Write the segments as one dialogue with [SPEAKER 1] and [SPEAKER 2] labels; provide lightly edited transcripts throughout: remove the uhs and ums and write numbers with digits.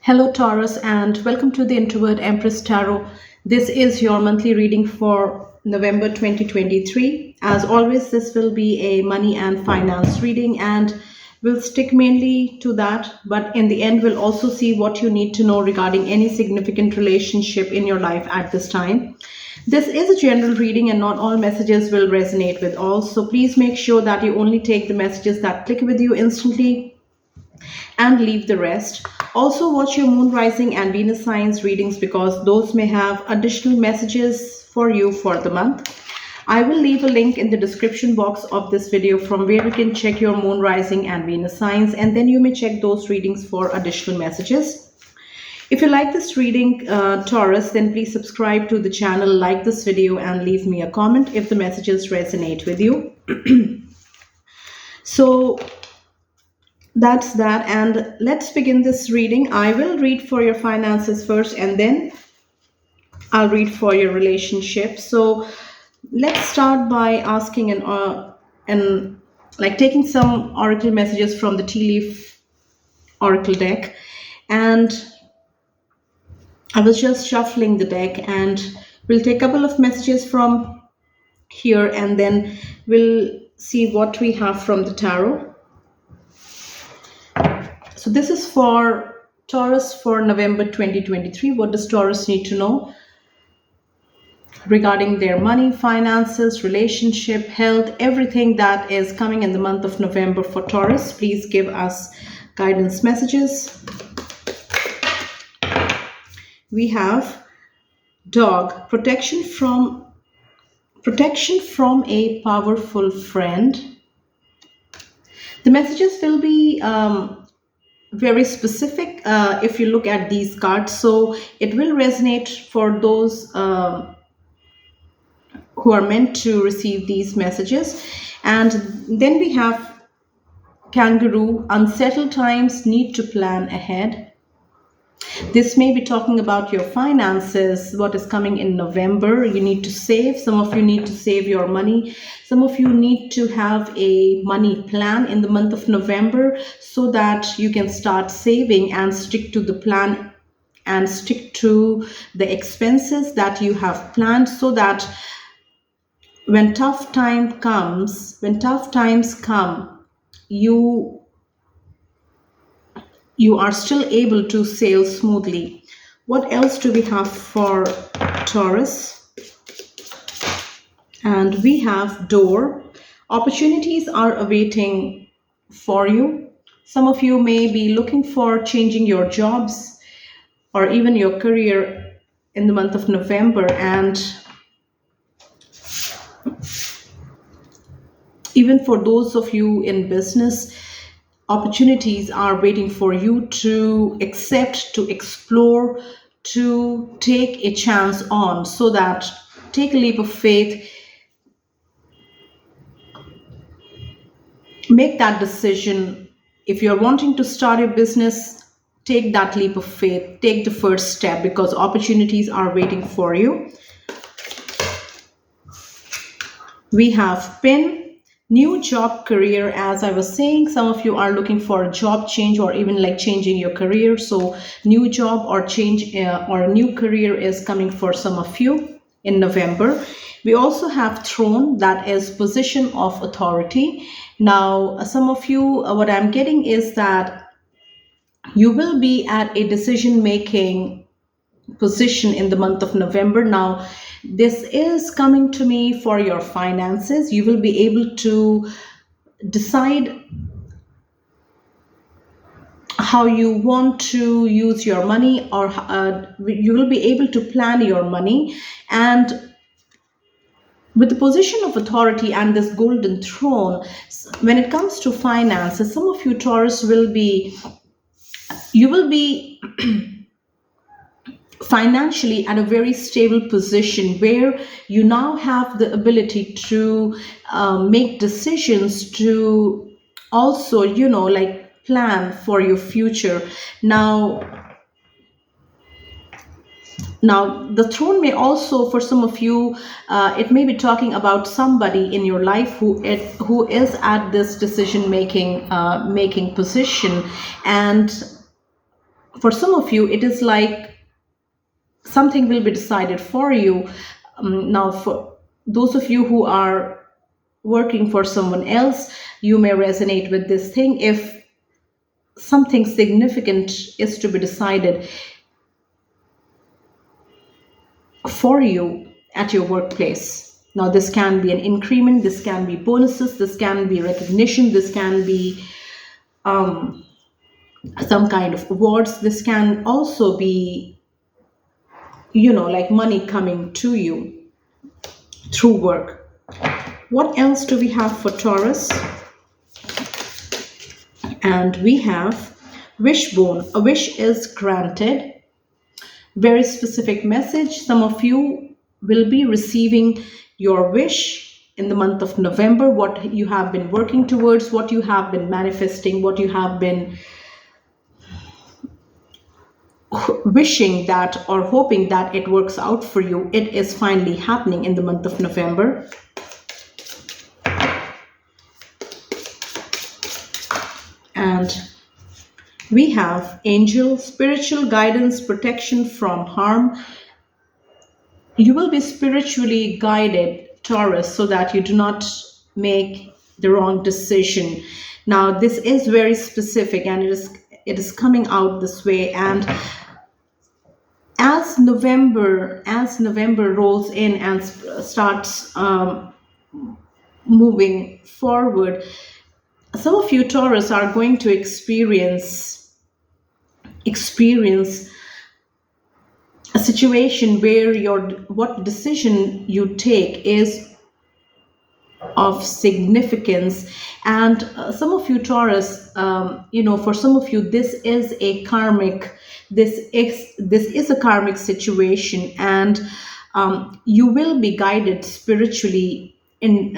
[SPEAKER 1] Hello, Taurus, and welcome to the Introvert Empress Tarot. This is your monthly reading for November 2023. As always, this will be a money and finance reading, and we'll stick mainly to that. But in the end, we'll also see what you need to know regarding any significant relationship in your life at this time. This is a general reading, and not all messages will resonate with all. So please make sure that you only take the messages that click with you instantly and leave the rest. Also, watch your moon rising and Venus signs readings because those may have additional messages for you for the month. I will leave a link in the description box of this video from where you can check your moon rising and Venus signs, and then you may check those readings for additional messages. If you like this reading, Taurus, then please subscribe to the channel, like this video, and leave me a comment if the messages resonate with you. So that's that, and let's begin this reading. I will read for your finances first, and then I'll read for your relationship. So let's start by asking and like taking some oracle messages from the tea leaf oracle deck, and I was just shuffling the deck, and we'll take a couple of messages from here, and then we'll see what we have from the tarot. So this is for Taurus for November 2023. What does Taurus need to know regarding their money, finances, relationship, health, everything that is coming in the month of November for Taurus? Please give us guidance messages. We have dog, protection from a powerful friend. The messages will be very specific if you look at these cards, so it will resonate for those who are meant to receive these messages. And then we have kangaroo, unsettled times, need to plan ahead. This may be talking about your finances, what is coming in November. You need to save. Some of you need to save your money. Some of you need to have a money plan in the month of November so that you can start saving and stick to the plan and stick to the expenses that you have planned, so that when tough times come, you are still able to sail smoothly. What else do we have for Taurus? And we have door. Opportunities are awaiting for you. Some of you may be looking for changing your jobs or even your career in the month of November. And even for those of you in business, opportunities are waiting for you to accept, to explore, to take a chance on. So that take a leap of faith, make that decision. If you're wanting to start your business, take that leap of faith, take the first step, because opportunities are waiting for you. We have pin. New job, career. As I was saying, some of you are looking for a job change or even like changing your career. So new job or change or new career is coming for some of you in November. We also have throne, that is position of authority. Now, some of you, what I'm getting is that you will be at a decision-making position in the month of November. Now, this is coming to me for your finances. You will be able to decide how you want to use your money, or you will be able to plan your money. And with the position of authority and this golden throne, when it comes to finances, some of you Taurus you will be financially at a very stable position where you now have the ability to make decisions, to also, like plan for your future. Now the throne may also, for some of you, it may be talking about somebody in your life who is at this decision making position, and For some of you, it is like something will be decided for you. Now, for those of you who are working for someone else, you may resonate with this thing. If something significant is to be decided for you at your workplace. Now, this can be an increment, this can be bonuses, this can be recognition, this can be some kind of awards, this can also be, like money coming to you through work. What else do we have for Taurus? And we have wishbone. A wish is granted. Very specific message. Some of you will be receiving your wish in the month of November, what you have been working towards, what you have been manifesting, what you have been wishing that or hoping that it works out for you. It is finally happening in the month of November. And we have angel, spiritual guidance, protection from harm. You will be spiritually guided, Taurus, so that you do not make the wrong decision. Now, this is very specific, and it is coming out this way. And as November rolls in and starts moving forward, some of you Taurus are going to experience a situation where what decision you take is of significance. And some of you Taurus, for some of you, this is a karmic situation, and you will be guided spiritually in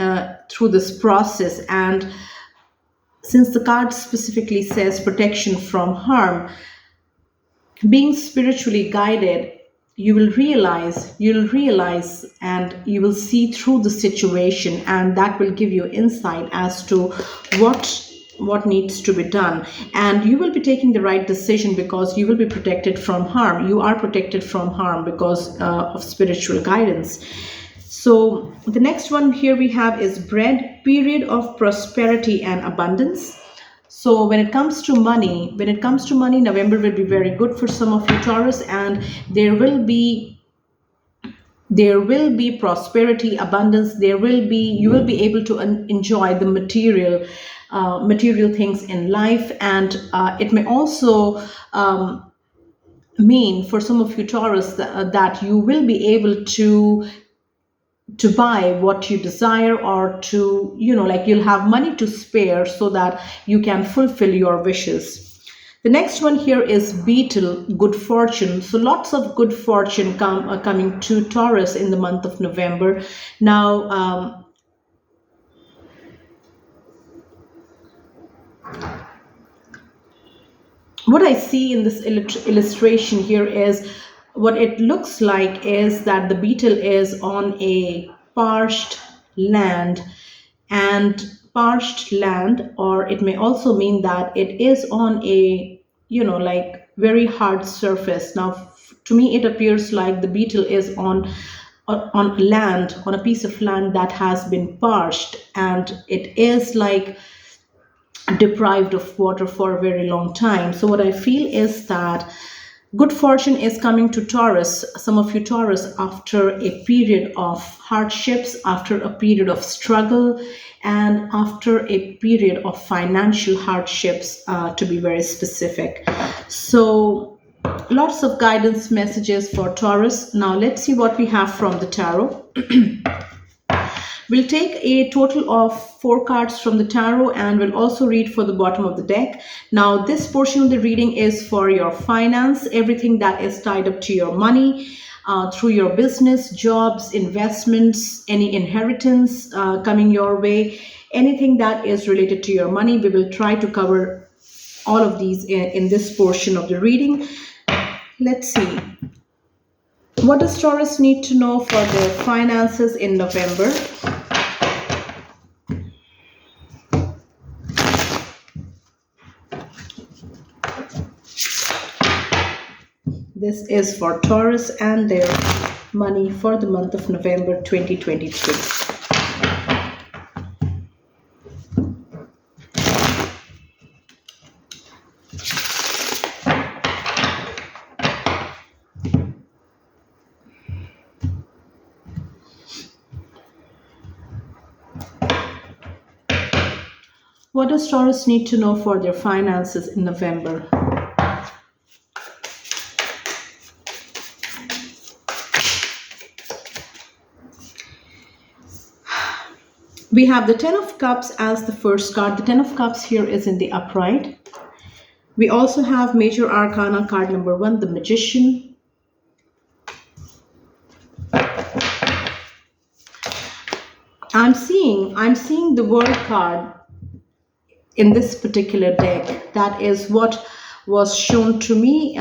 [SPEAKER 1] through this process. And since the card specifically says protection from harm, being spiritually guided, you'll realize and you will see through the situation, and that will give you insight as to what needs to be done. And you will be taking the right decision because you will be protected from harm. You are protected from harm because of spiritual guidance. So the next one here we have is bread, period of prosperity and abundance. So when it comes to money, November will be very good for some of you Taurus, and there will be prosperity, abundance. You will be able to enjoy the material things in life. And it may also mean for some of you Taurus that you will be able to buy what you desire, or to you'll have money to spare so that you can fulfill your wishes. The next one here is beetle, good fortune. So lots of good fortune coming to Taurus in the month of November. Now what I see in this illustration here is, what it looks like is that the beetle is on a parched land, or it may also mean that it is on a very hard surface. Now, to me, it appears like the beetle is on land, on a piece of land that has been parched, and it is like deprived of water for a very long time. So what I feel is that good fortune is coming to Taurus, some of you Taurus, after a period of hardships, after a period of struggle, and after a period of financial hardships, to be very specific. So lots of guidance messages for Taurus. Now let's see what we have from the tarot. We'll take a total of 4 cards from the tarot, and we'll also read for the bottom of the deck. Now, this portion of the reading is for your finance, everything that is tied up to your money, through your business, jobs, investments, any inheritance coming your way, anything that is related to your money. We will try to cover all of these in this portion of the reading. Let's see. What does Taurus need to know for their finances in November? This is for Taurus and their money for the month of November 2023. What does Taurus need to know for their finances in November? We have the Ten of Cups as the first card. The Ten of Cups here is in the upright. We also have Major Arcana card number 1, the Magician. I'm seeing the World card in this particular deck. That is what was shown to me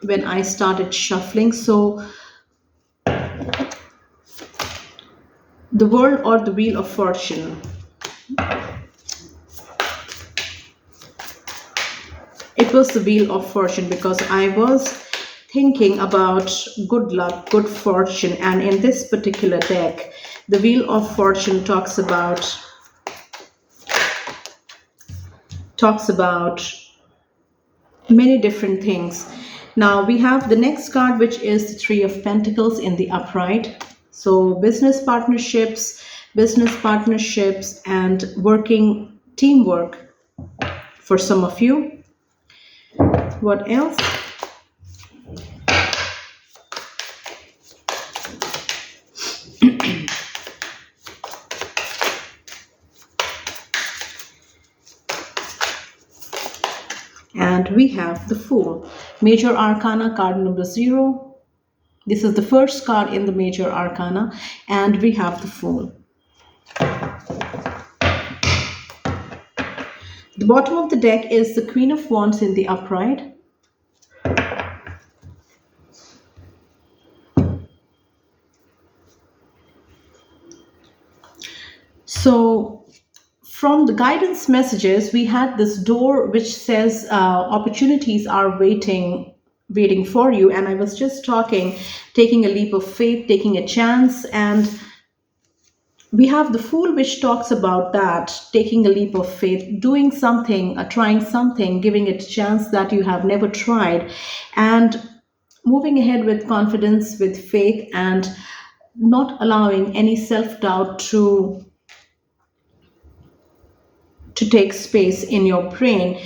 [SPEAKER 1] when I started shuffling. So the World or the Wheel of Fortune. It was the Wheel of Fortune because I was thinking about good luck, good fortune, and in this particular deck, the Wheel of Fortune talks about many different things. Now we have the next card, which is the Three of Pentacles in the upright. So business partnerships, and working teamwork for some of you. What else? And we have the Fool. Major Arcana card number 0. This is the first card in the Major Arcana. And we have the Fool. The bottom of the deck is the Queen of Wands in the upright. So from the guidance messages, we had this door which says opportunities are waiting for you. And I was just taking a leap of faith, taking a chance. And we have the Fool, which talks about that, taking a leap of faith, doing something, trying something, giving it a chance that you have never tried, and moving ahead with confidence, with faith, and not allowing any self-doubt to take space in your brain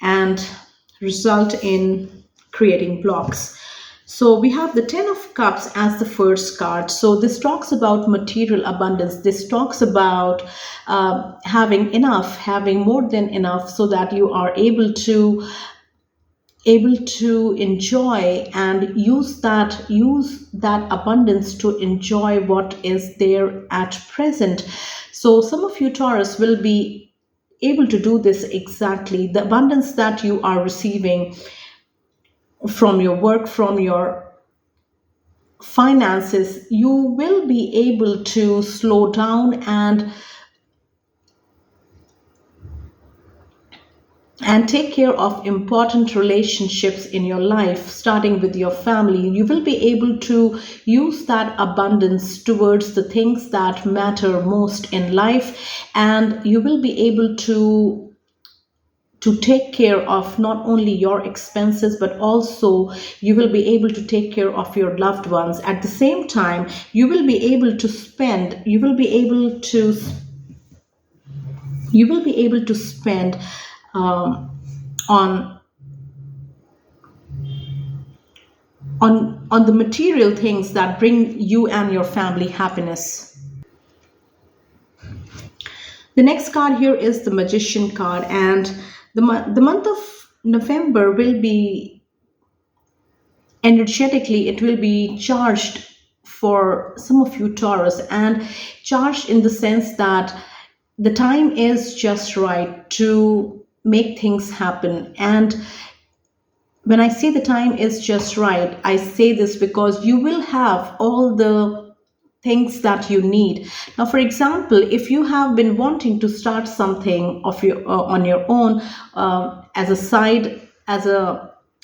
[SPEAKER 1] and result in creating blocks. So we have the Ten of Cups as the first card. So this talks about material abundance. This talks about having enough, having more than enough, so that you are able to enjoy and use that abundance to enjoy what is there at present. So some of you Taurus will be able to do this exactly. The abundance that you are receiving from your work, from your finances, you will be able to slow down and take care of important relationships in your life, starting with your family. You will be able to use that abundance towards the things that matter most in life, and you will be able to take care of not only your expenses, but also you will be able to take care of your loved ones. At the same time, you will be able to spend on the material things that bring you and your family happiness. The next card here is the Magician card, and the month of November will be energetically, it will be charged for some of you Taurus, and charged in the sense that the time is just right to make things happen. And when I say the time is just right, I say this because you will have all the things that you need. Now, for example, if you have been wanting to start something of your on your own, as a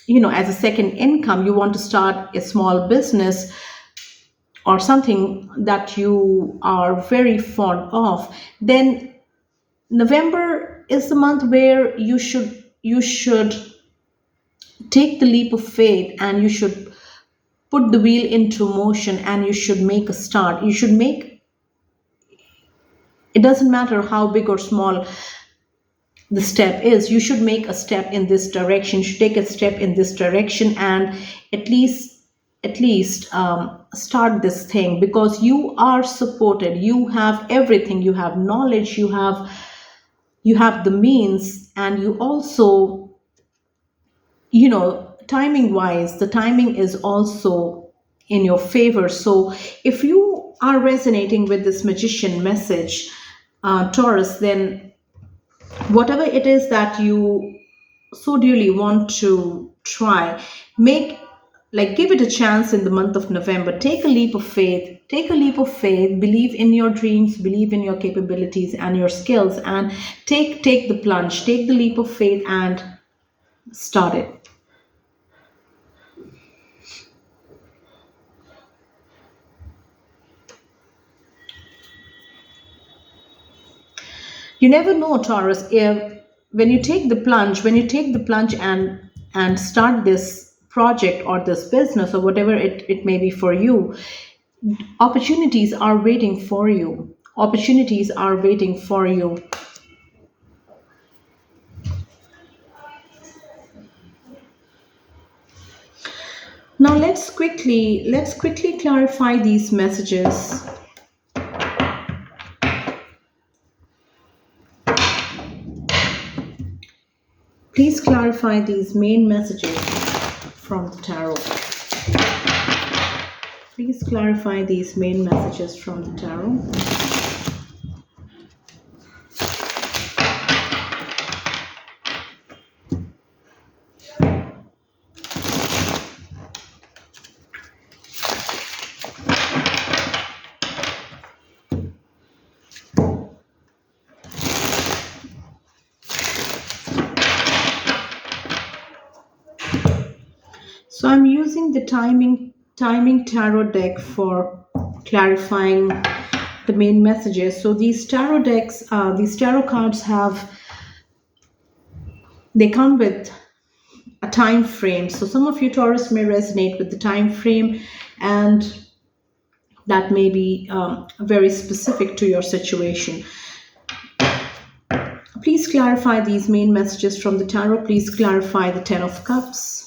[SPEAKER 1] as a second income, you want to start a small business or something that you are very fond of, then November is the month where you should take the leap of faith, and you should put the wheel into motion, and you should make a start. You should make, it doesn't matter how big or small the step is, you should make a step in this direction. You should take a step in this direction, and at least start this thing, because you are supported. You have everything. You have knowledge, you have the means, and you also, timing wise, the timing is also in your favor. So if you are resonating with this magician message, Taurus, then whatever it is that you so dearly want to try, make, like, give it a chance in the month of November. Take a leap of faith. Take a leap of faith. Believe in your dreams, believe in your capabilities and your skills, and take the plunge, take the leap of faith, and start it. You never know, Taurus, if when you take the plunge and start this project or this business or whatever it may be for you, opportunities are waiting for you. Opportunities are waiting for you. Now let's quickly clarify these messages. Please clarify these main messages from the tarot. Please clarify these main messages from the tarot. So I'm using the timing tarot deck for clarifying the main messages. So these tarot cards they come with a time frame. So some of you Taurus may resonate with the time frame, and that may be very specific to your situation. Please clarify these main messages from the tarot. Please clarify the Ten of Cups.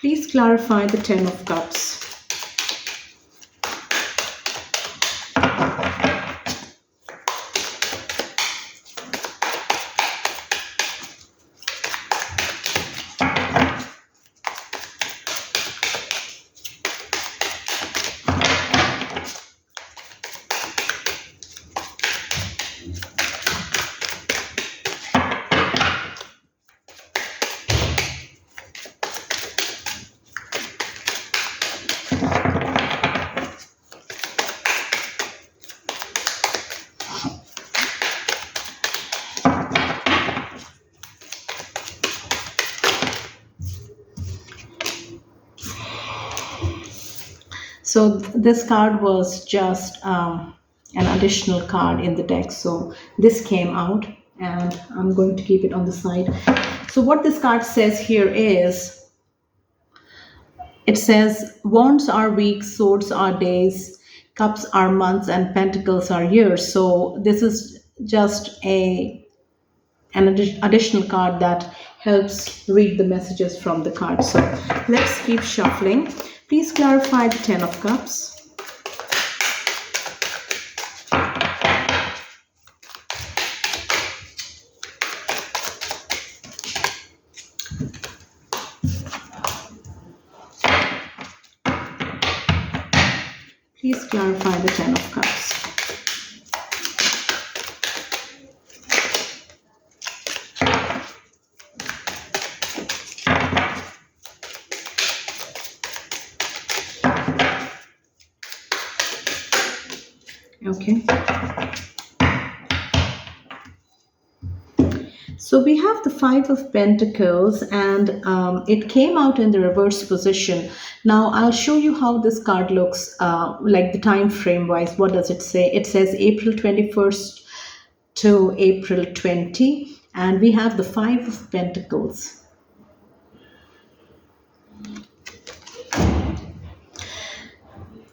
[SPEAKER 1] Please clarify the Ten of Cups. So this card was just an additional card in the deck. So this came out, and I'm going to keep it on the side. So what this card says here is, it says, wands are weeks, swords are days, cups are months, and pentacles are years. So this is just an additional card that helps read the messages from the card. So let's keep shuffling. Please clarify the Ten of Cups. Please clarify the Ten of Cups. Okay. So we have the Five of Pentacles, and it came out in the reverse position. Now I'll show you how this card looks, like the time frame wise. What does it say? It says April 21st to April 20, and we have the Five of Pentacles.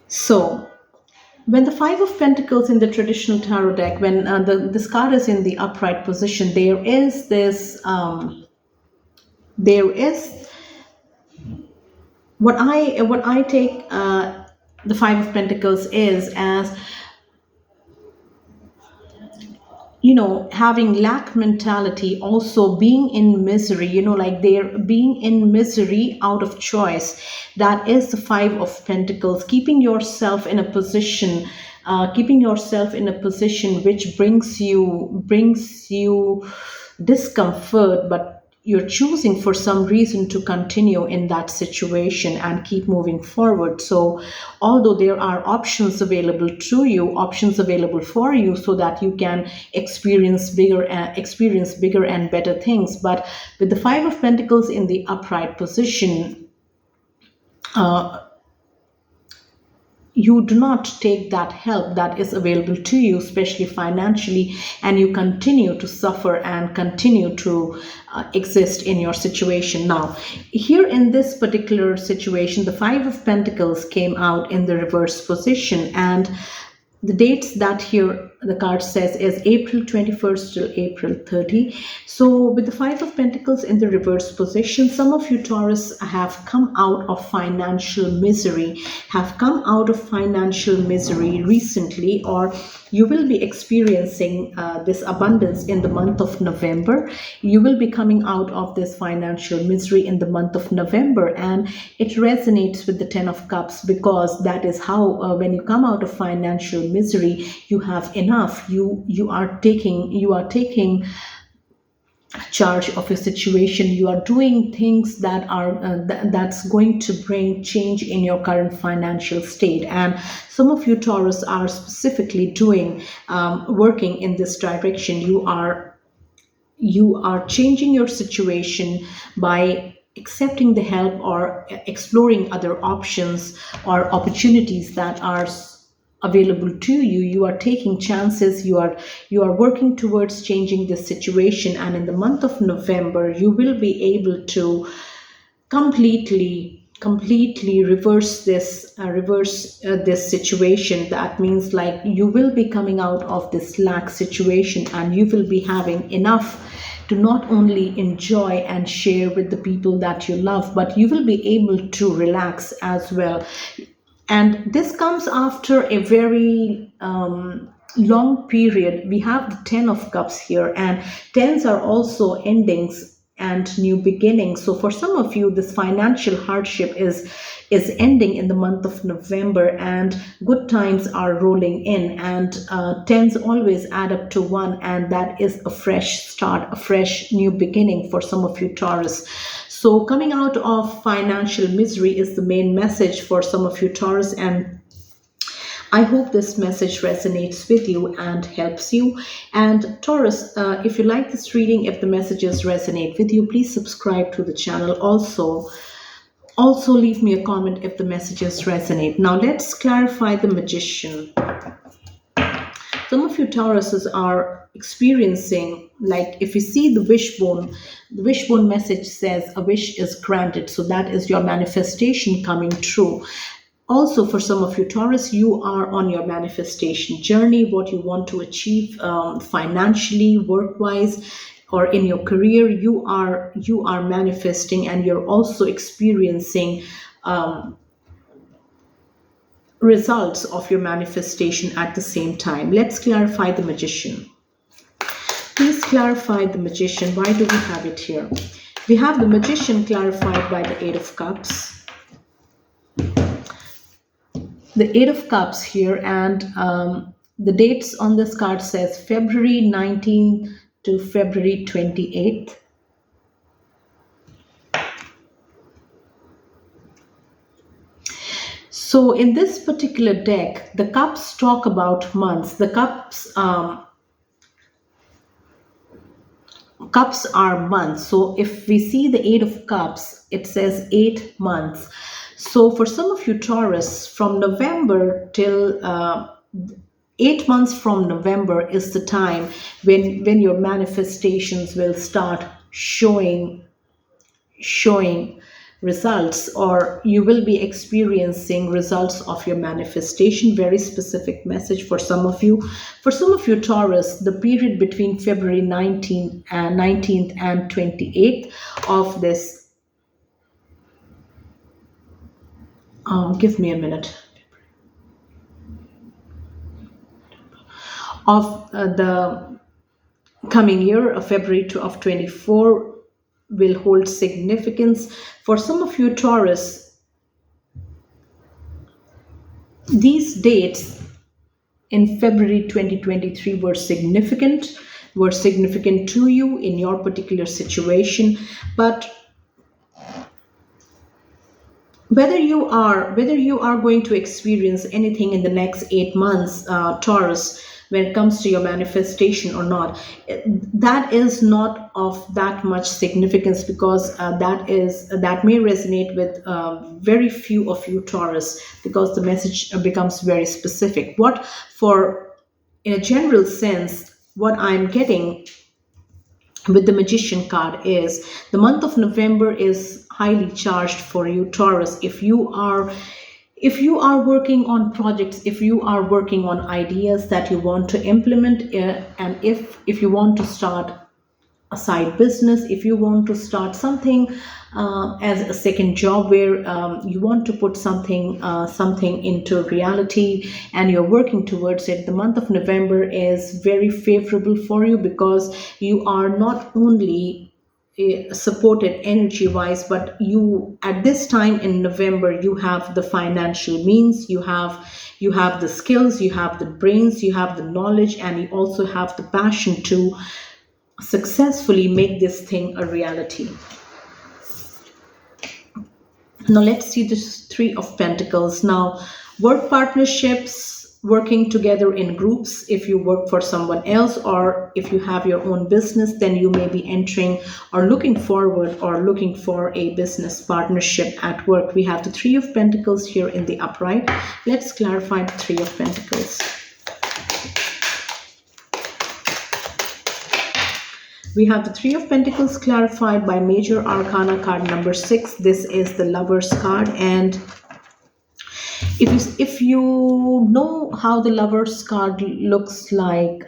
[SPEAKER 1] So when the Five of Pentacles in the traditional tarot deck, when this card is in the upright position, there is what I take the Five of Pentacles is as, having lack mentality, also being in misery, like they're being in misery out of choice. That is the Five of Pentacles, keeping yourself in a position which brings you discomfort, but you're choosing for some reason to continue in that situation and keep moving forward. So although there are options available for you, so that you can experience bigger and better things, but with the Five of Pentacles in the upright position, uh, you do not take that help that is available to you, especially financially, and you continue to suffer and continue to exist in your situation. Now, here in this particular situation, the Five of Pentacles came out in the reverse position, and the dates that here the card says is April 21st till April 30. So with the Five of Pentacles in the reverse position, some of you Taurus have come out of financial misery, recently, or you will be experiencing this abundance in the month of November. You will be coming out of this financial misery in the month of November, and it resonates with the Ten of Cups, because that is how, when you come out of financial misery, you have enough. You are taking charge of your situation. You are doing things that are that's going to bring change in your current financial state, and some of you Taurus are specifically doing working in this direction. You are changing your situation by accepting the help, or exploring other options or opportunities that are available to you. You are taking chances. You are working towards changing this situation, and in the month of November you will be able to completely reverse this situation. That means, like, you will be coming out of this lack situation, and you will be having enough to not only enjoy and share with the people that you love, but you will be able to relax as well. And this comes after a very long period. We have the Ten of Cups here, and tens are also endings and new beginnings. So for some of you, this financial hardship is ending in the month of November, and good times are rolling in. And tens always add up to one, and that is a fresh start, a fresh new beginning for some of you Taurus. So coming out of financial misery is the main message for some of you Taurus, and I hope this message resonates with you and helps you. And Taurus, if you like this reading, if the messages resonate with you, please subscribe to the channel. Also leave me a comment if the messages resonate. Now let's clarify the Magician. Some of you Tauruses are experiencing, like, if you see the wishbone message says a wish is granted. So that is your manifestation coming true. Also, for some of you Taurus, you are on your manifestation journey. What you want to achieve financially, work-wise, or in your career, you are manifesting, and you're also experiencing results of your manifestation at the same time. Let's clarify the Magician. Please clarify the Magician. Why do we have it here? We have the Magician clarified by the Eight of Cups. The Eight of Cups here, and the dates on this card says February 19th to February 28th. So in this particular deck, the cups talk about months. The cups are months. So if we see the eight of cups, it says 8 months. So for some of you Taurus, from November till 8 months from November is the time when your manifestations will start showing results, or you will be experiencing results of your manifestation. Very specific message for some of you. For some of you Taurus, the period between February 19th and 28th of this, give me a minute, of the coming year of February of 24 will hold significance. For some of you Taurus, these dates in February 2023 were significant to you in your particular situation. But whether you are going to experience anything in the next 8 months, Taurus, when it comes to your manifestation or not, that is not of that much significance, because that may resonate with very few of you Taurus, because the message becomes very specific. What for In a general sense, what I'm getting with the magician card is the month of November is highly charged for you Taurus. If you are working on projects, if you are working on ideas that you want to implement, and if you want to start a side business, if you want to start something as a second job, where you want to put something into reality and you're working towards it, the month of November is very favorable for you, because you are not only supported energy wise, but you, at this time in November, you have the financial means, you have the skills, you have the brains, you have the knowledge, and you also have the passion to successfully make this thing a reality. Now let's see this Three of Pentacles. Now, work partnerships, working together in groups. If you work for someone else, or if you have your own business, then you may be entering or looking forward or looking for a business partnership at work. We have the Three of Pentacles here in the upright. Let's clarify the Three of Pentacles. We have the Three of Pentacles clarified by Major Arcana card number 6. This is the Lover's card, and if you know how the Lover's card looks like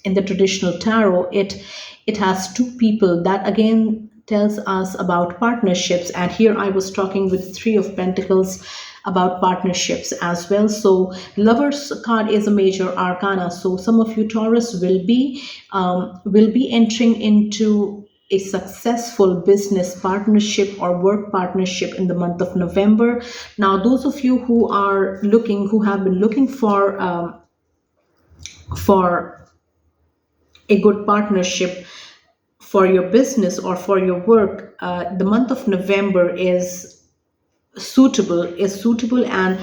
[SPEAKER 1] in the traditional tarot, it has two people. That again tells us about partnerships, and here I was talking with Three of Pentacles about partnerships as well. So Lover's card is a major arcana, so some of you Taurus will be entering into a successful business partnership or work partnership in the month of November. Now, those of you who have been looking for a good partnership for your business or for your work, the month of November is suitable, and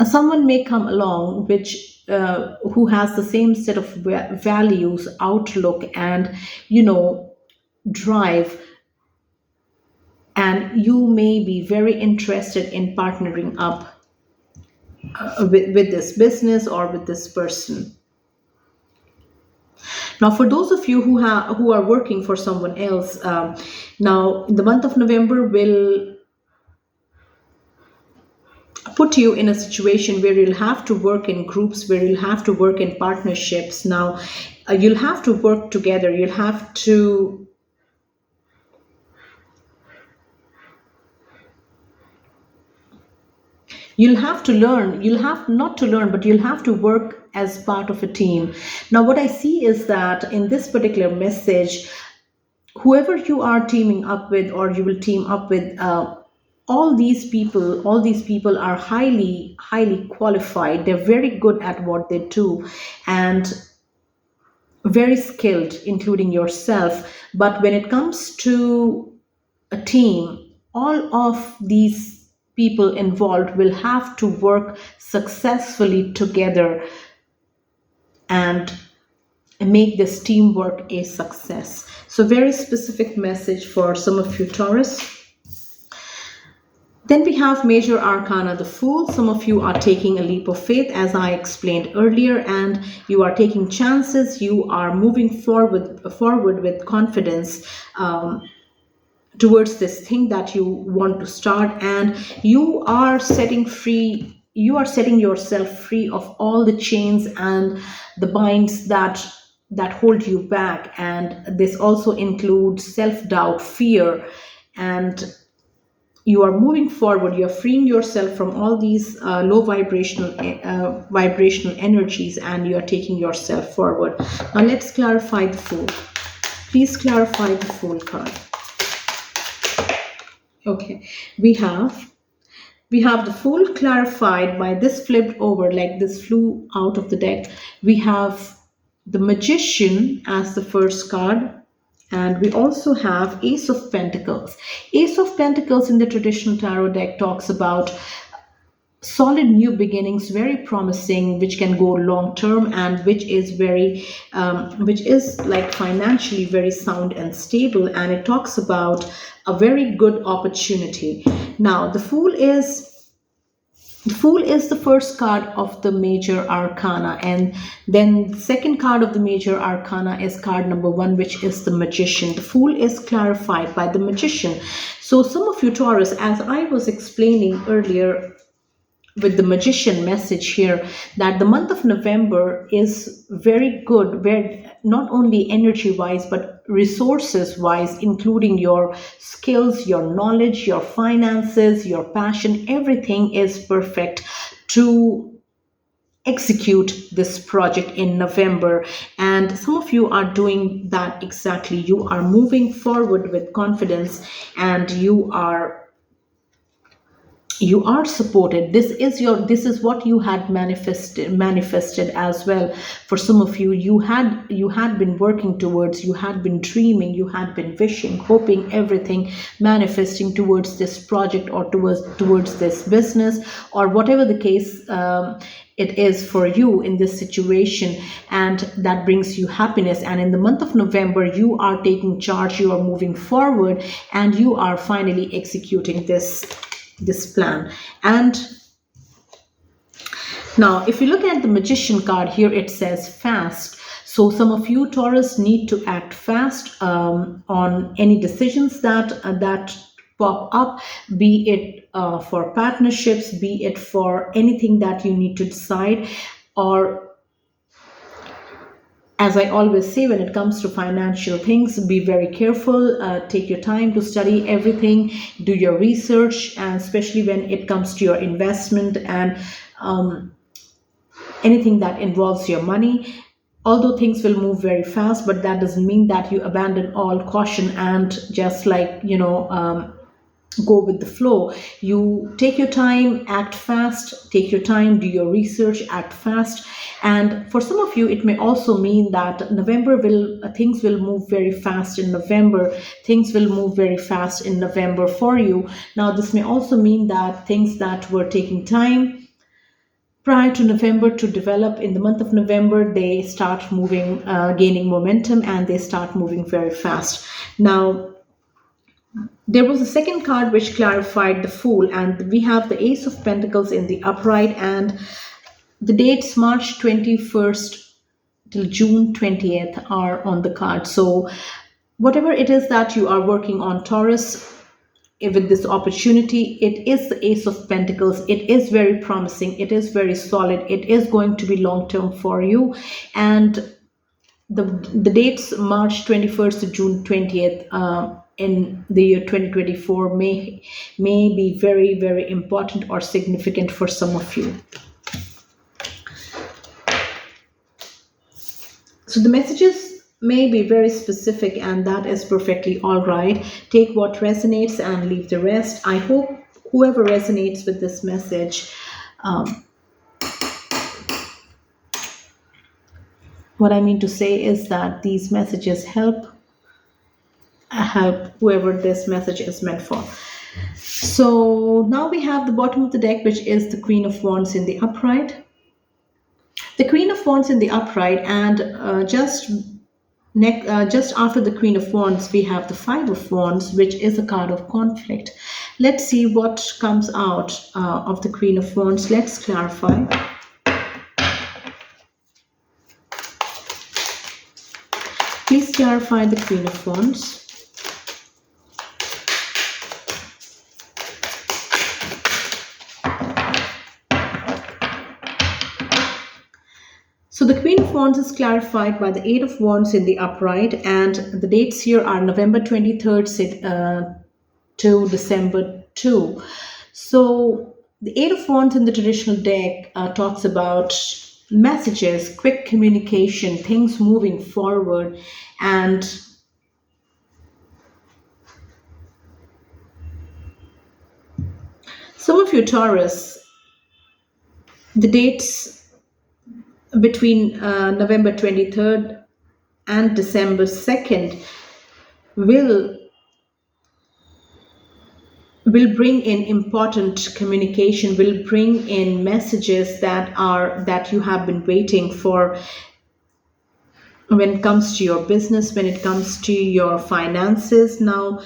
[SPEAKER 1] someone may come along which who has the same set of values, outlook, and drive, and you may be very interested in partnering up with this business or with this person. Now, for those of you who are working for someone else, now the month of November will put you in a situation where you'll have to work in groups, where you'll have to work in partnerships. Now, you'll have to work together. You'll have to learn. You'll have not to learn, but you'll have to work as part of a team. Now, what I see is that in this particular message, whoever you are teaming up with, or you will team up with, all these people are highly qualified. They're very good at what they do, and very skilled, including yourself. But when it comes to a team, all of these people involved will have to work successfully together and make this teamwork a success. So, very specific message for some of you, Taurus. Then we have major arcana, the Fool. Some of you are taking a leap of faith, as I explained earlier, and you are taking chances. You are moving forward with confidence towards this thing that you want to start, and you are setting free. You are setting yourself free of all the chains and the binds that hold you back, and this also includes self-doubt, fear, and you are moving forward. You're freeing yourself from all these low vibrational energies, and you are taking yourself forward. Now let's clarify the Fool. Please clarify the Fool card. Okay, we have the Fool clarified by this flipped over, like this flew out of the deck. We have the Magician as the first card, and we also have Ace of Pentacles. Ace of Pentacles in the traditional tarot deck talks about solid new beginnings, very promising, which can go long term, and which is like financially very sound and stable, and it talks about a very good opportunity. Now the Fool is the first card of the major arcana, and then the second card of the major arcana is card number 1, which is the Magician. The Fool is clarified by the Magician. So some of you, Taurus, as I was explaining earlier with the Magician message here, that the month of November is very good, where not only energy wise but resources wise, including your skills, your knowledge, your finances, your passion, everything is perfect to execute this project in November. And some of you are doing that exactly. You are moving forward with confidence, and you are supported. This is what you had manifested as well. For some of you, you had been working towards, you had been dreaming, you had been wishing, hoping, everything, manifesting towards this project, or towards this business, or whatever the case it is for you in this situation, and that brings you happiness. And in the month of November, you are taking charge, you are moving forward, and you are finally executing this plan. And now if you look at the Magician card here, it says fast. So some of you, Taurus, need to act fast on any decisions that pop up, be it for partnerships, be it for anything that you need to decide, or as I always say, when it comes to financial things, be very careful. Take your time to study everything, do your research, and especially when it comes to your investment and anything that involves your money. Although things will move very fast, but that doesn't mean that you abandon all caution and just go with the flow. You take your time, act fast, take your time, do your research, act fast. And for some of you, it may also mean that things will move very fast in November. Things will move very fast in November for you. Now, this may also mean that things that were taking time prior to November to develop, in the month of November, they start moving, gaining momentum, and they start moving very fast. Now, there was a second card which clarified the Fool, and we have the Ace of Pentacles in the upright, and the dates March 21st till June 20th are on the card. So whatever it is that you are working on, Taurus, with this opportunity, it is the Ace of Pentacles. It is very promising. It is very solid. It is going to be long term for you. And the dates March 21st to June 20th in the year 2024 may be very, very important or significant for some of you. So the messages may be very specific, and that is perfectly all right. Take what resonates and leave the rest. I hope whoever resonates with this message, what I mean to say is that these messages help whoever this message is meant for. So now we have the bottom of the deck, which is the Queen of Wands in the upright. The Queen of Wands in the upright, and just after the Queen of Wands, we have the Five of Wands, which is a card of conflict. Let's see what comes out of the Queen of Wands. Let's clarify. Please clarify the Queen of Wands. So the Queen of Wands is clarified by the Eight of Wands in the upright, and the dates here are November 23rd to December 2. So the Eight of Wands in the traditional deck talks about messages, quick communication, things moving forward, and some of you Taurus, the dates between November 23rd and December 2nd will bring in important communication, will bring in messages that you have been waiting for when it comes to your business, when it comes to your finances. Now,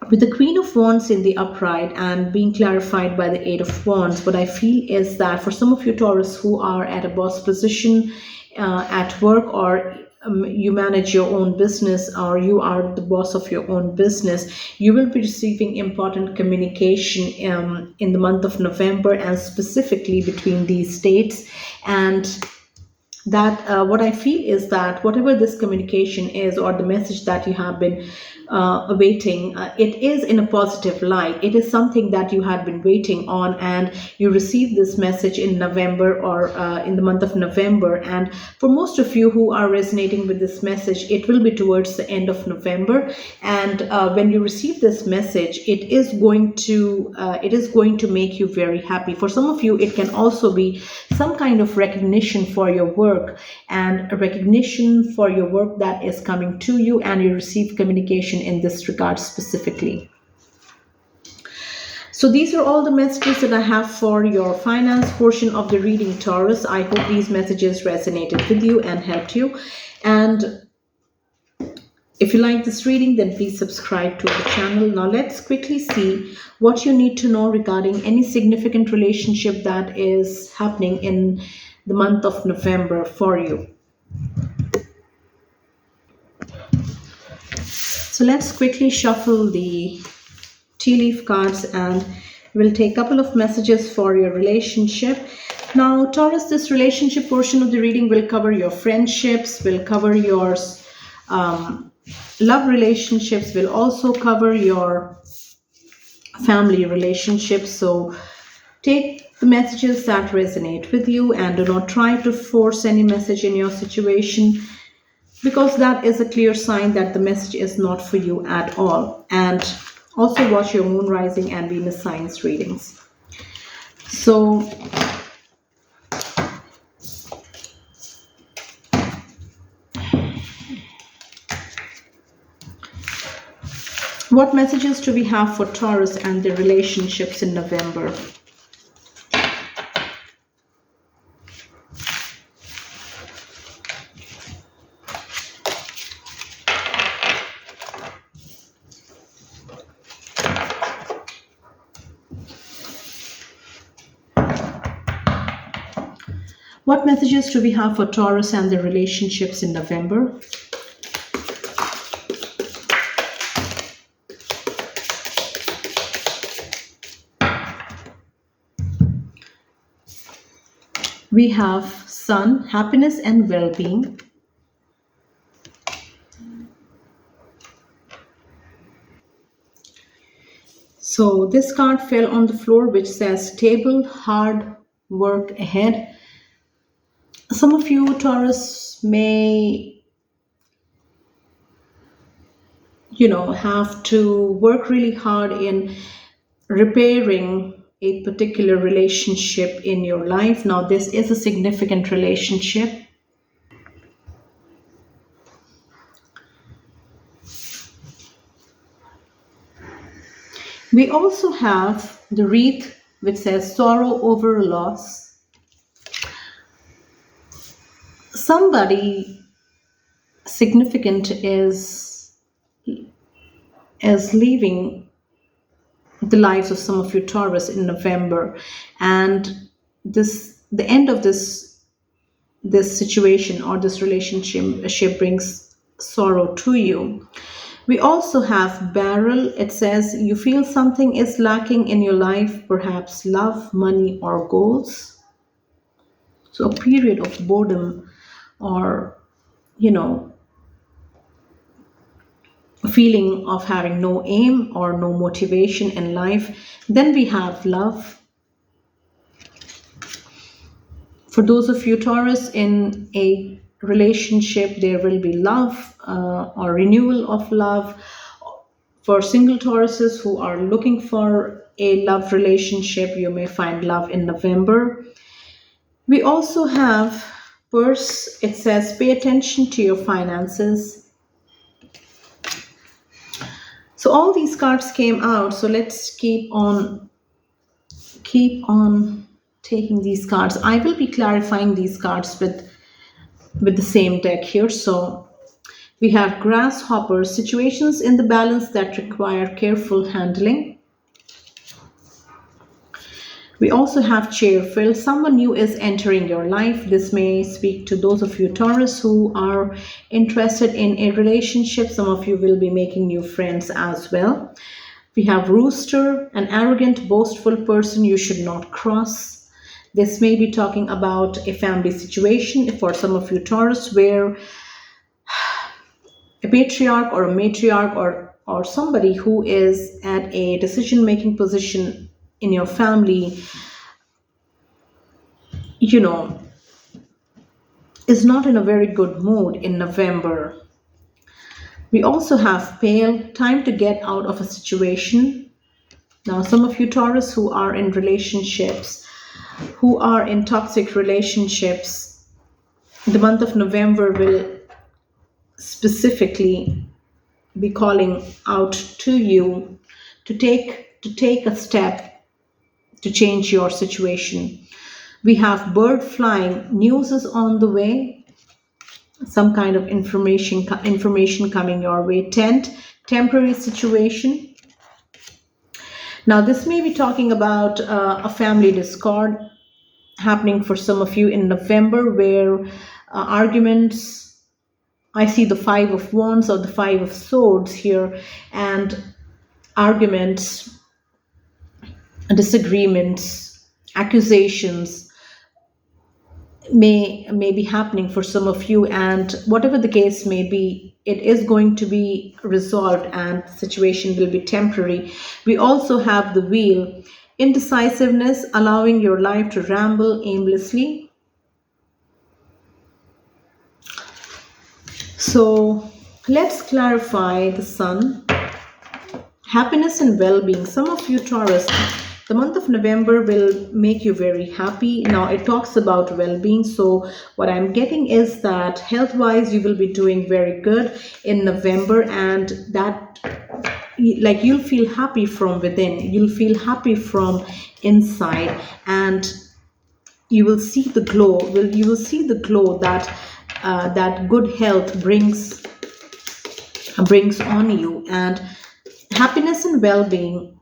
[SPEAKER 1] with the Queen of Wands in the upright and being clarified by the Eight of Wands, what I feel is that for some of you Taurus who are at a boss position at work, or you manage your own business, or you are the boss of your own business, you will be receiving important communication in the month of November, and specifically between these dates. And that what I feel is that whatever this communication is, or the message that you have been awaiting, it is in a positive light. It is something that you had been waiting on, and you received this message in November, or in the month of November. And for most of you who are resonating with this message, it will be towards the end of November. And when you receive this message, it is going to make you very happy. For some of you, it can also be some kind of recognition for your work, and a recognition for your work that is coming to you, and you receive communication in this regard specifically. So these are all the messages that I have for your finance portion of the reading, Taurus. I hope these messages resonated with you and helped you. And if you like this reading, then please subscribe to the channel. Now let's quickly see what you need to know regarding any significant relationship that is happening in the month of November for you. So let's quickly shuffle the tea leaf cards, and we'll take a couple of messages for your relationship. Now, Taurus, this relationship portion of the reading will cover your friendships, will cover your love relationships, will also cover your family relationships. So take the messages that resonate with you, and do not try to force any message in your situation, because that is a clear sign that the message is not for you at all. And also watch your moon, rising, and Venus signs readings. So what messages do we have for Taurus and their relationships in November? What messages do we have for Taurus and their relationships in November? We have Sun, happiness and well-being. So this card fell on the floor, which says stable, hard work ahead. Some of you Taurus may, have to work really hard in repairing a particular relationship in your life. Now, this is a significant relationship. We also have the wreath, which says sorrow over a loss. Somebody significant is leaving the lives of some of you Taurus in November, and the end of this situation or this relationship brings sorrow to you. We also have barrel. It says you feel something is lacking in your life, perhaps love, money, or goals. So a period of boredom, or you know a feeling of having no aim or no motivation in life. Then we have love. For those of you Taurus in a relationship, there will be love, or renewal of love. For single Tauruses who are looking for a love relationship, you may find love in November. We also have purse. It says pay attention to your finances. So all these cards came out. So let's keep on taking these cards. I will be clarifying these cards with the same deck here. So we have grasshopper, situations in the balance that require careful handling. We also have cheerful, someone new is entering your life. This may speak to those of you Taurus who are interested in a relationship. Some of you will be making new friends as well. We have rooster, an arrogant, boastful person you should not cross. This may be talking about a family situation for some of you Taurus, where a patriarch or a matriarch, or somebody who is at a decision making position in your family, you know, is not in a very good mood in November. We also have pale, time to get out of a situation. Now, some of you Taurus who are in relationships, who are in toxic relationships, the month of November will specifically be calling out to you to take a step to change your situation. We have bird flying, news is on the way, some kind of information coming your way. Tent, temporary situation. Now this may be talking about a family discord happening for some of you in November, where arguments, I see the five of wands or the five of swords here, and arguments, disagreements, accusations may be happening for some of you, and whatever the case may be, it is going to be resolved and the situation will be temporary. We also have the wheel, indecisiveness, allowing your life to ramble aimlessly. So let's clarify the sun, happiness and well-being. Some of you Taurus, the month of November will make you very happy. Now it talks about well-being, so what I'm getting is that health-wise you will be doing very good in November, and that, like, you'll feel happy from within, you'll feel happy from inside, and you will see the glow. You will see the glow that that good health brings on you, and happiness and well-being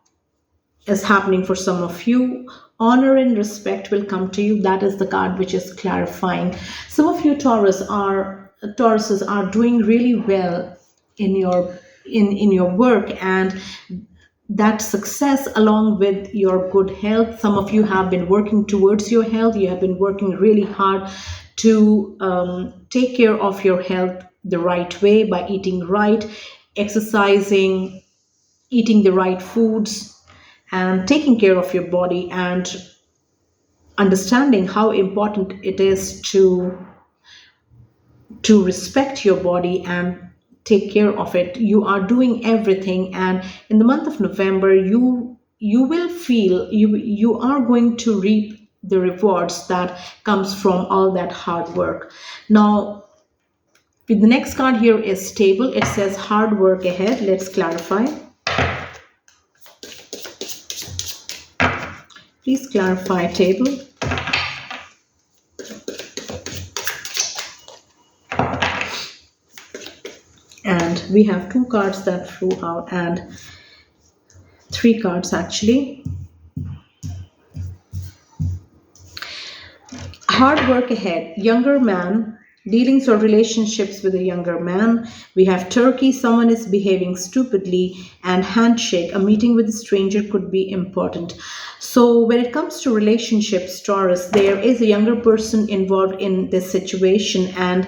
[SPEAKER 1] is happening for some of you. Honor and respect will come to you. That is the card which is clarifying. Some of you Tauruses are doing really well in your work, and that success along with your good health. Some of you have been working towards your health. You have been working really hard to take care of your health the right way, by eating right, exercising, eating the right foods, and taking care of your body, and understanding how important it is to respect your body and take care of it. You are doing everything, and in the month of November you will feel you are going to reap the rewards that comes from all that hard work. Now the next card here is stable. It says hard work ahead. Let's clarify. Please clarify, table. And we have two cards that flew out and three cards actually. Hard work ahead. Younger man. Dealings or relationships with a younger man. We have Turkey. Someone is behaving stupidly. And handshake. A meeting with a stranger could be important. So when it comes to relationships, Taurus, there is a younger person involved in this situation, and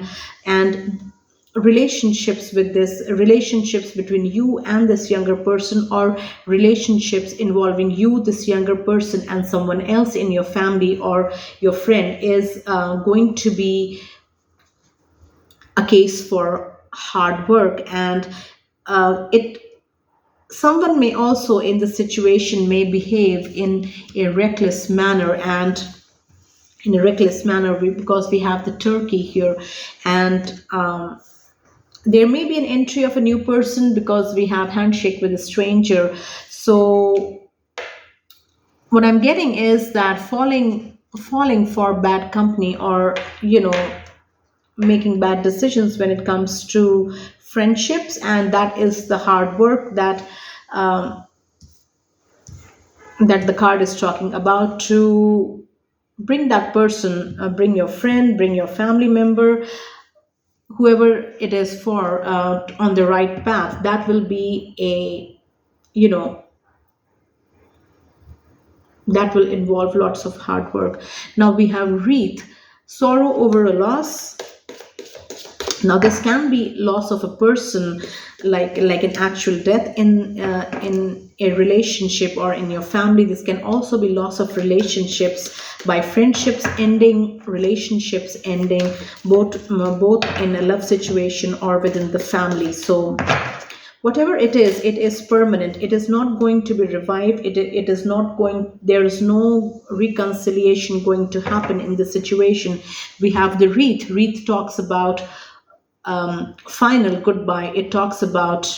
[SPEAKER 1] relationships between you and this younger person, or relationships involving you, this younger person, and someone else in your family or your friend is going to be a case for hard work. And it someone may also in the situation may behave in a reckless manner, and in a reckless manner because we have the Turkey here. And there may be an entry of a new person because we have handshake with a stranger. So what I'm getting is that falling for bad company, or making bad decisions when it comes to friendships, and that is the hard work um, that the card is talking about, to bring that person, bring your friend, bring your family member, whoever it is, for on the right path. That will be a, you know that will involve lots of hard work. Now we have wreath. Sorrow over a loss. Now this can be loss of a person, like an actual death in a relationship or in your family. This can also be loss of relationships, by friendships ending, relationships ending, both in a love situation or within the family. So whatever it is permanent. It is not going to be revived. It is not going, there is no reconciliation going to happen in the situation. We have the wreath talks about final goodbye. It talks about,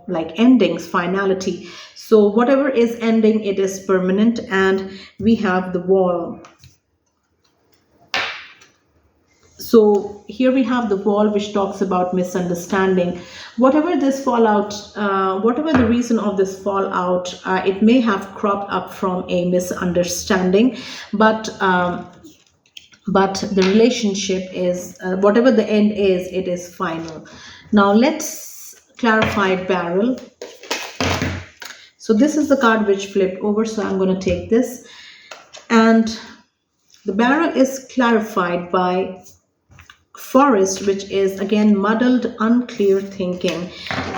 [SPEAKER 1] like endings, finality. So whatever is ending, it is permanent. And we have the wall. So here we have the wall, which talks about misunderstanding. Whatever this fallout, whatever the reason of this fallout, it may have cropped up from a misunderstanding, but the relationship is, whatever the end is, it is final. Now let's clarify barrel. So this is the card which flipped over, so I'm going to take this. And the barrel is clarified by forest, which is again muddled, unclear thinking.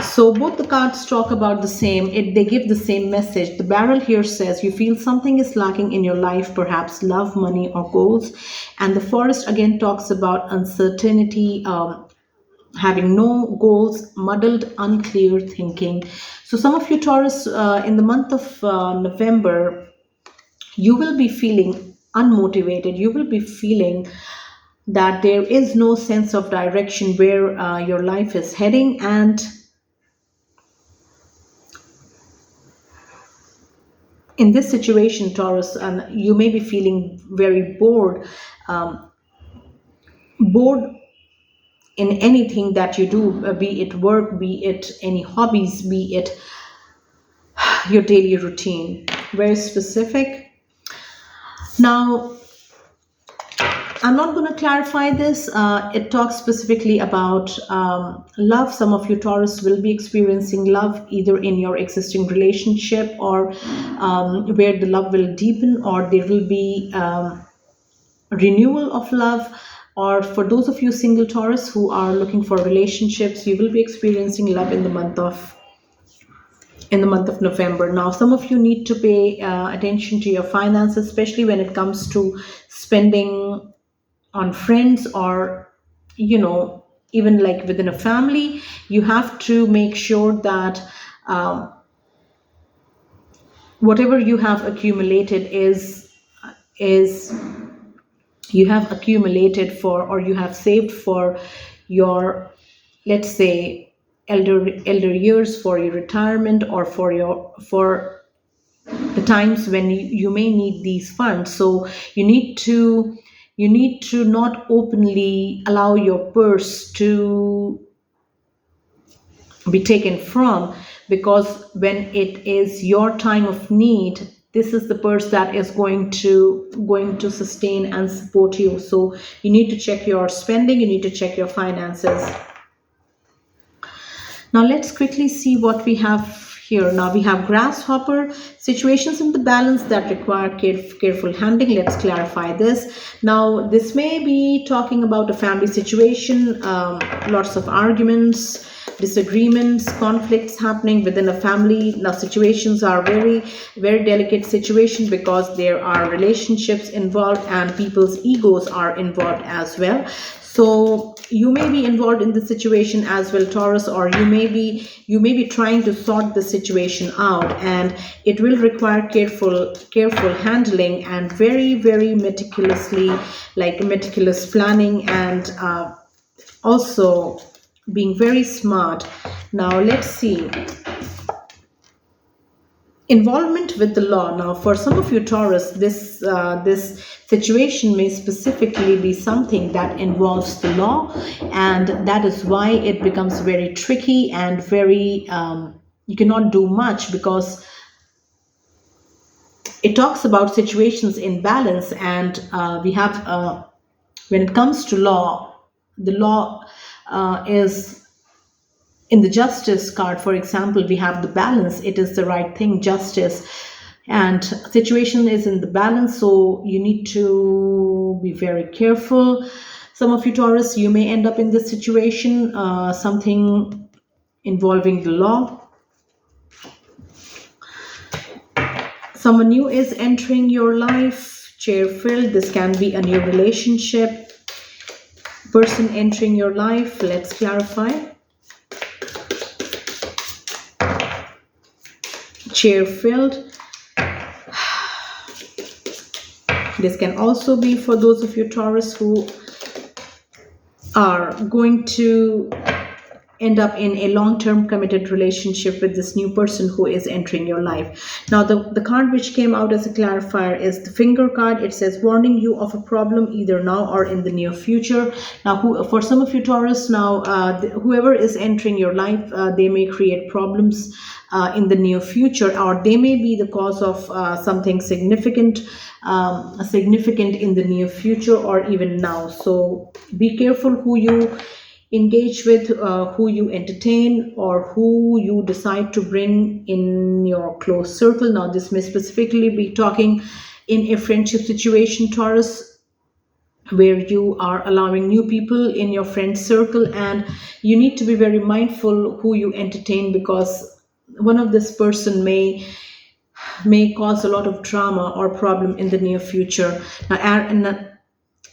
[SPEAKER 1] So both the cards talk about the same, they give the same message. The barrel here says you feel something is lacking in your life, perhaps love, money, or goals. And the forest again talks about uncertainty, having no goals, muddled, unclear thinking. So some of you Taurus, in the month of November, you will be feeling unmotivated. You will be feeling that there is no sense of direction where your life is heading. And in this situation, Taurus, you may be feeling very bored, bored in anything that you do, be it work, be it any hobbies, be it your daily routine. Very specific. Now, I'm not going to clarify this. It talks specifically about love. Some of you Taurus will be experiencing love either in your existing relationship, or where the love will deepen, or there will be renewal of love. Or for those of you single Taurus who are looking for relationships, you will be experiencing love in the month of November. Now, some of you need to pay attention to your finances, especially when it comes to spending on friends, or even like within a family. You have to make sure that whatever you have accumulated is you have accumulated for, or you have saved for your, let's say, elder years, for your retirement, or for the times when you may need these funds. So you need to not openly allow your purse to be taken from, because when it is your time of need, this is the purse that is going to sustain and support you. So you need to check your spending, you need to check your finances. Now let's quickly see what we have here. Now we have grasshopper, situations in the balance that require careful handling. Let's clarify this. Now this may be talking about a family situation, lots of arguments, disagreements, conflicts happening within a family. Now situations are very delicate situation, because there are relationships involved and people's egos are involved as well. So you may be involved in the situation as well, Taurus, or you may be trying to sort the situation out, and it will require careful handling and very meticulously, like meticulous planning, and also being very smart. Now let's see. Involvement with the law. Now for some of you, Taurus, this situation may specifically be something that involves the law, and that is why it becomes very tricky and very you cannot do much, because it talks about situations in balance, and we have when it comes to law, the law is in the justice card. For example, we have the balance, it is the right thing, justice, and situation is in the balance, so you need to be very careful. Some of you, Taurus, you may end up in this situation, something involving the law. Someone new is entering your life, chair filled. This can be a new relationship, person entering your life. Let's clarify. Chair filled. This can also be for those of you, Taurus, who are going to end up in a long-term committed relationship with this new person who is entering your life. Now the card which came out as a clarifier is the finger card. It says warning you of a problem either now or in the near future. Now for some of you, Taurus, now whoever is entering your life, they may create problems in the near future, or they may be the cause of something significant in the near future or even now. So be careful who you engage with, who you entertain, or who you decide to bring in your close circle. Now this may specifically be talking in a friendship situation, Taurus, where you are allowing new people in your friend circle, and you need to be very mindful who you entertain, because one of this person may cause a lot of drama or problem in the near future. Now and the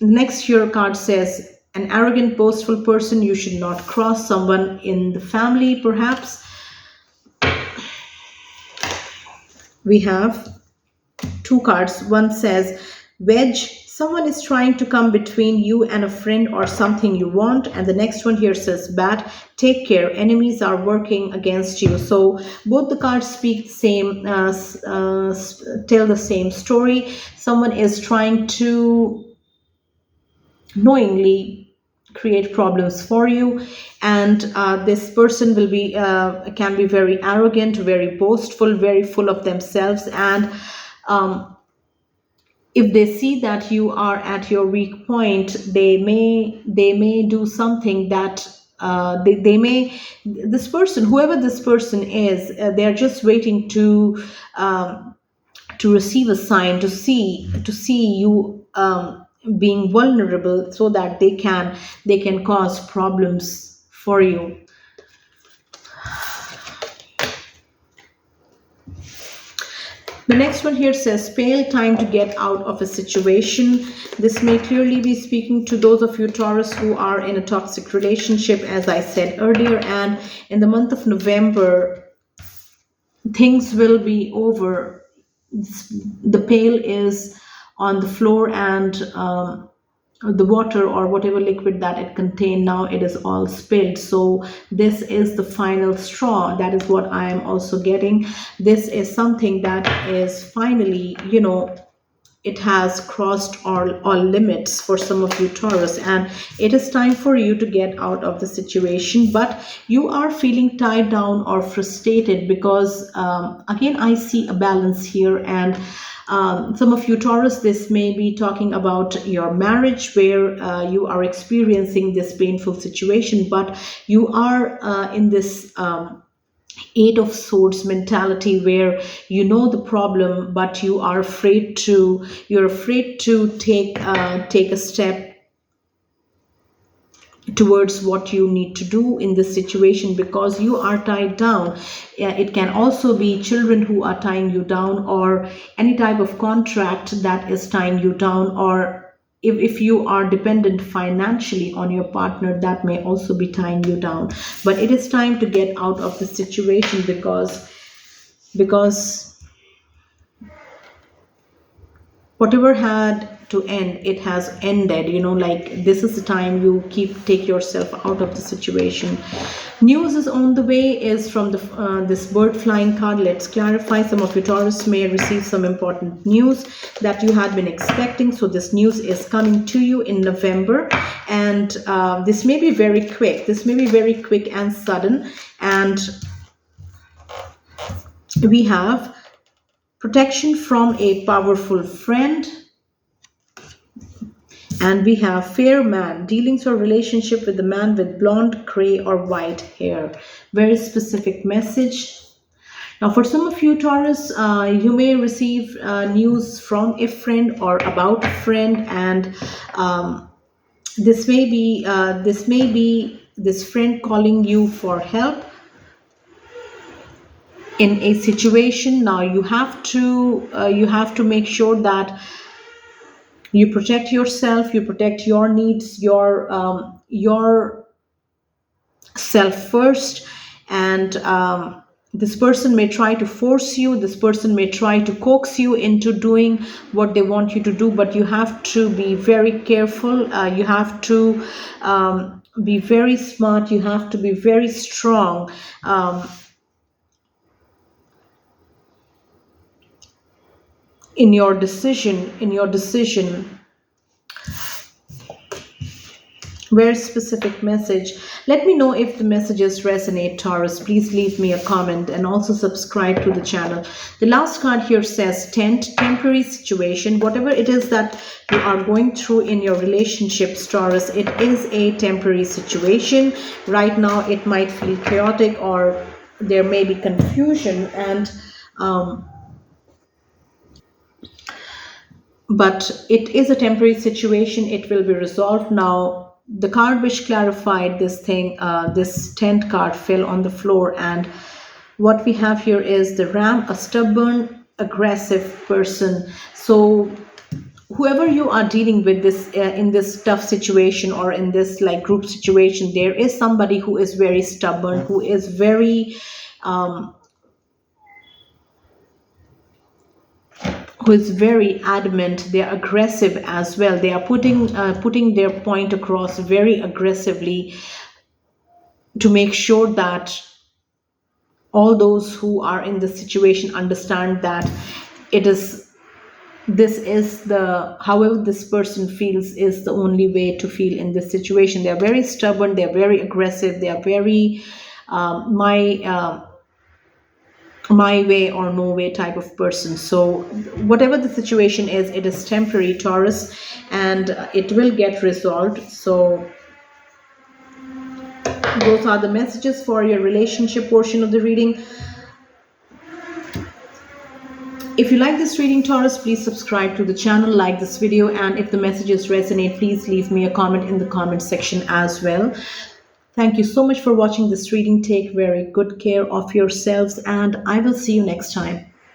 [SPEAKER 1] next here card says an arrogant, boastful person. You should not cross someone in the family, perhaps. We have two cards. One says wedge. Someone is trying to come between you and a friend or something you want. And the next one here says bat. Take care. Enemies are working against you. So both the cards speak the same, tell the same story. Someone is trying to knowingly create problems for you, and this person will be can be very arrogant, very boastful, very full of themselves, and if they see that you are at your weak point, they may do something that they may, this person, whoever this person is, they are just waiting to receive a sign, to see you being vulnerable, so that they can cause problems for you. The next one here says pale, time to get out of a situation. This may clearly be speaking to those of you, Taurus, who are in a toxic relationship, as I said earlier, and in the month of November things will be over. The pail is on the floor, and the water or whatever liquid that it contained, now it is all spilled. So this is the final straw. That is what I am also getting. This is something that is finally, it has crossed all limits for some of you Taurus, and it is time for you to get out of the situation. But you are feeling tied down or frustrated because, again, I see a balance here. And some of you Taurus, this may be talking about your marriage where you are experiencing this painful situation, but you are in this. Eight of Swords mentality where you know the problem, but you're afraid to take a step towards what you need to do in this situation because you are tied down. It can also be children who are tying you down, or any type of contract that is tying you down, or if you are dependent financially on your partner, that may also be tying you down. But it is time to get out of the situation because whatever had to end, it has ended. Like, this is the time you take yourself out of the situation. News is on the way is from the this bird flying card. Let's clarify. Some of you Taurus may receive some important news that you had been expecting. So this news is coming to you in November, and this may be very quick. This may be very quick and sudden. And we have protection from a powerful friend, and we have fair man, dealings or relationship with a man with blonde, gray, or white hair. Very specific message. Now, for some of you Taurus, you may receive news from a friend or about a friend, and this may be this friend calling you for help in a situation. Now you have to make sure that you protect yourself, you protect your needs, your self first. And this person may try to force you, this person may try to coax you into doing what they want you to do, but you have to be very careful. You have to be very smart, you have to be very strong. In your decision. Very specific message. Let me know if the messages resonate, Taurus. Please leave me a comment and also subscribe to the channel. The last card here says tent, temporary situation. Whatever it is that you are going through in your relationships, Taurus, it is a temporary situation. Right now it might feel chaotic, or there may be confusion, and but it is a temporary situation. It will be resolved. Now, the card which clarified this thing, this tent card, fell on the floor, and what we have here is the ram, a stubborn, aggressive person. So whoever you are dealing with this in this tough situation, or in this like group situation, there is somebody who is very stubborn, who is very who is very adamant. They are aggressive as well. They are putting their point across very aggressively to make sure that all those who are in the situation understand that this is the however this person feels is the only way to feel in this situation. They are very stubborn, they are very aggressive, they are very my way or no way type of person. So whatever the situation is, it is temporary, Taurus, and it will get resolved. So those are the messages for your relationship portion of the reading. If you like this reading, Taurus, please subscribe to the channel, like this video, and if the messages resonate, please leave me a comment in the comment section as well. Thank you so much for watching this reading. Take very good care of yourselves, and I will see you next time.